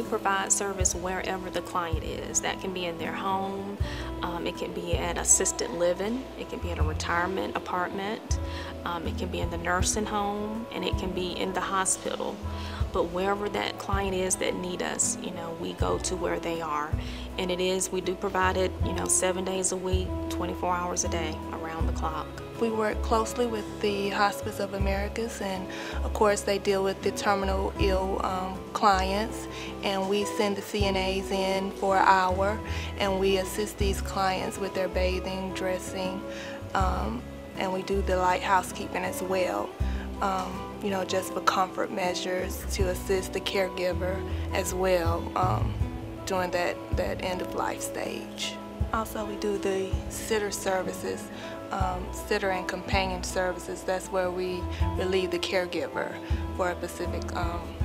We provide service wherever the client is. That can be in their home, it can be at assisted living, it can be at a retirement apartment, it can be in the nursing home, and it can be in the hospital. But wherever that client is that need us, we go to where they are. And we do provide it, 7 days a week, 24 hours a day, around the clock. We work closely with the Hospice of Americas, and of course they deal with the terminal ill clients, and we send the CNAs in for an hour, and we assist these clients with their bathing, dressing, and we do the light housekeeping as well. Just for comfort measures to assist the caregiver as well during that end of life stage. Also, we do the sitter services, sitter and companion services. That's where we relieve the caregiver for a specific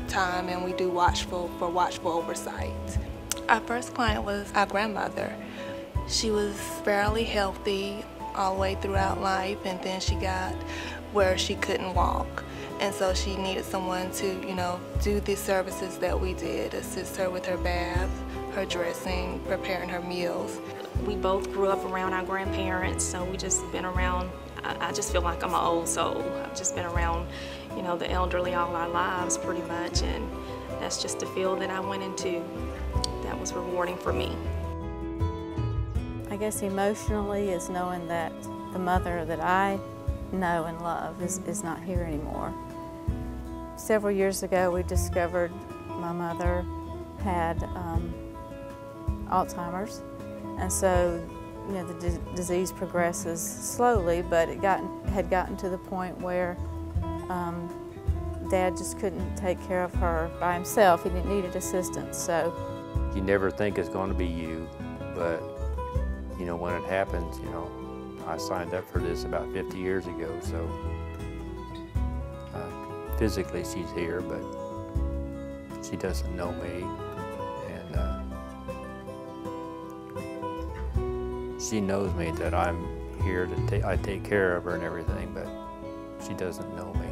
time, and we do watchful oversight. Our first client was our grandmother. She was fairly healthy all the way throughout life, and then she got where she couldn't walk. And so she needed someone to, do the services that we did, assist her with her bath, her dressing, preparing her meals. We both grew up around our grandparents, so we just been around, I just feel like I'm an old soul. I've just been around, the elderly all our lives pretty much, and that's just the field that I went into. That was rewarding for me. I guess emotionally is knowing that the mother that I know and love is not here anymore. Several years ago we discovered my mother had Alzheimer's, and so the disease progresses slowly, but it had gotten to the point where Dad just couldn't take care of her by himself. He needed assistance. So you never think it's going to be you, but when it happens, I signed up for this about 50 years ago, so physically she's here, but she doesn't know me, and she knows me that I'm here to I take care of her and everything, but she doesn't know me,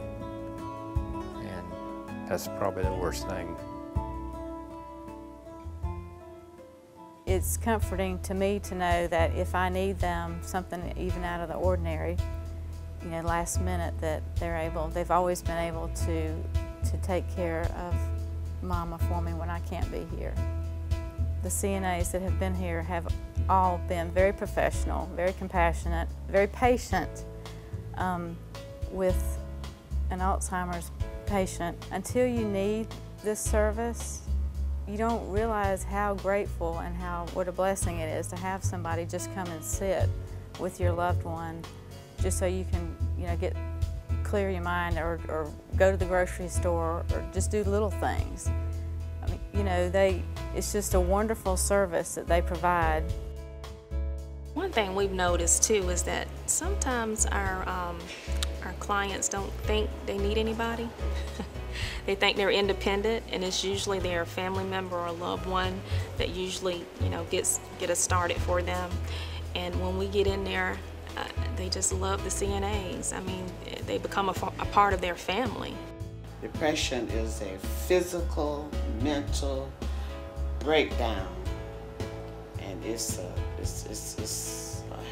and that's probably the worst thing. It's comforting to me to know that if I need them, something even out of the ordinary, last minute, that they've always been able to take care of Mama for me when I can't be here. The CNAs that have been here have all been very professional, very compassionate, very patient with an Alzheimer's patient. Until you need this service, you don't realize how grateful and what a blessing it is to have somebody just come and sit with your loved one, just so you can, clear your mind, or go to the grocery store, or just do little things. I mean, it's just a wonderful service that they provide. One thing we've noticed too is that sometimes our clients don't think they need anybody. They think they're independent, and it's usually their family member or loved one that usually, get us started for them. And when we get in there, they just love the CNAs. I mean, they become a part of their family. Depression is a physical, mental breakdown, and it's a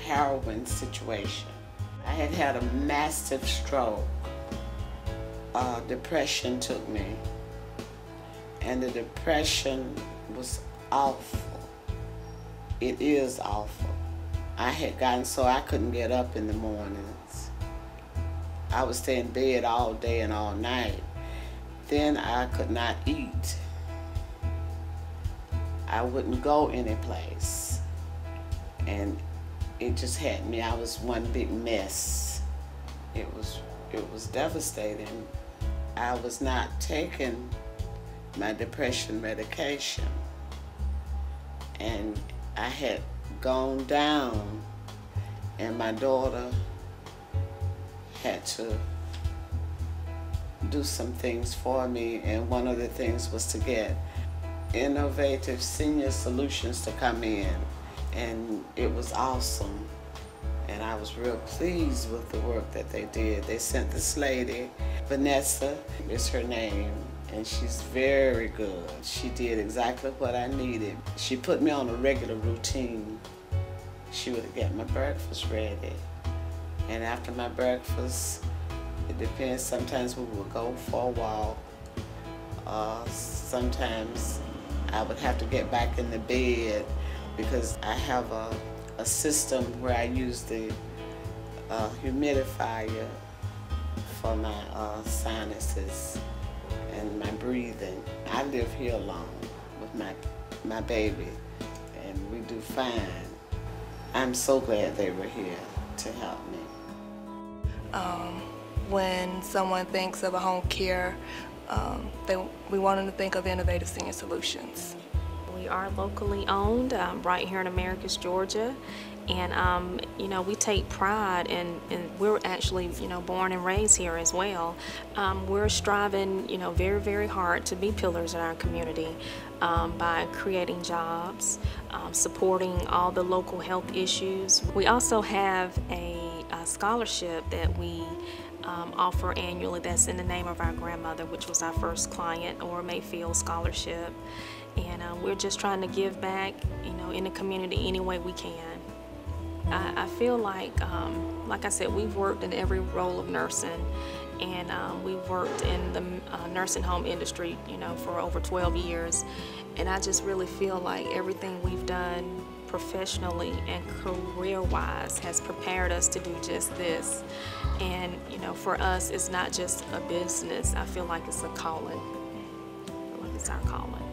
harrowing situation. I had a massive stroke. Depression took me, and the depression was awful. It is awful. I had gotten so I couldn't get up in the mornings. I would stay in bed all day and all night. Then I could not eat. I wouldn't go any place, and it just had me. I was one big mess. It was devastating. I was not taking my depression medication, and I had gone down, and my daughter had to do some things for me, and one of the things was to get innovative senior solutions to come in, and it was awesome. And I was real pleased with the work that they did. They sent this lady, Vanessa is her name, and she's very good. She did exactly what I needed. She put me on a regular routine. She would get my breakfast ready, and after my breakfast, it depends, sometimes we would go for a walk. Sometimes I would have to get back in the bed because I have a system where I use the humidifier for my sinuses and my breathing. I live here alone with my baby, and we do fine. I'm so glad they were here to help me. When someone thinks of a home care, we want them to think of innovative senior solutions. We are locally owned, right here in Americus, Georgia, and you know, we take pride in we're actually, you know, born and raised here as well. We're striving, you know, very, very hard to be pillars in our community by creating jobs, supporting all the local health issues. We also have a scholarship that we offer annually that's in the name of our grandmother, which was our first client, or Mayfield Scholarship. And we're just trying to give back, you know, in the community any way we can. I feel like I said, we've worked in every role of nursing, and we've worked in the nursing home industry, you know, for over 12 years. And I just really feel like everything we've done professionally and career-wise has prepared us to do just this. And, you know, for us, it's not just a business. I feel like it's a calling. I feel like it's our calling.